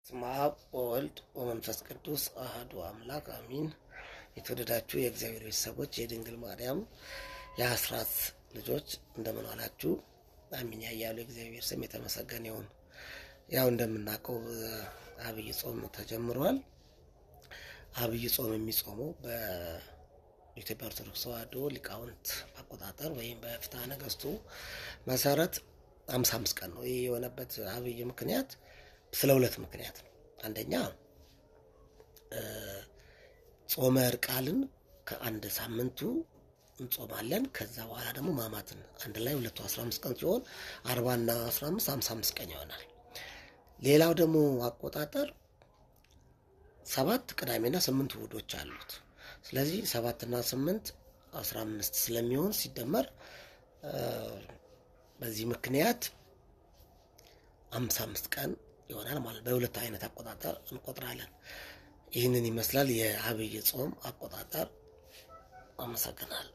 በስመ አብ ወወልድ ወመንፈስ ቅዱስ አሐዱ አምላክ አሚን። የተወደዳችሁ የእግዚአብሔር ቤተሰቦች የድንግል ማርያም የአስራት ልጆች እንደምን ዋላችሁ? አሚን ያያሉ የእግዚአብሔር ስም የተመሰገነ ይሁን። ያው እንደምናውቀው አብይ ጾም ተጀምሯል። አብይ ጾም የሚጾመው በኢትዮጵያ ኦርቶዶክስ ተዋሕዶ ሊቃውንት አቆጣጠር ወይም በፍትሐ ነገሥቱ መሰረት 55 ቀን ነው። ይህ የሆነበት አብይ ምክንያት ስለ ሁለት ምክንያት ነው። አንደኛ ጾመ ዕርቃልን ከአንድ ሳምንቱ እንጾማለን። ከዛ በኋላ ደግሞ ማማትን አንድ ላይ 15 ቀን ሲሆን 40 እና 15 55 ቀን ይሆናል። ሌላው ደግሞ አቆጣጠር 7 ቅዳሜና 8 እሑዶች አሉት። ስለዚህ 7 እና 8 15 ስለሚሆን ሲደመር በዚህ ምክንያት 55 ቀን ይሆናል ማለት በሁለት አይነት አቆጣጠር እንቆጥራለን። ይህንን ይመስላል የአብይ ጾም አቆጣጠር። አመሰግናለሁ።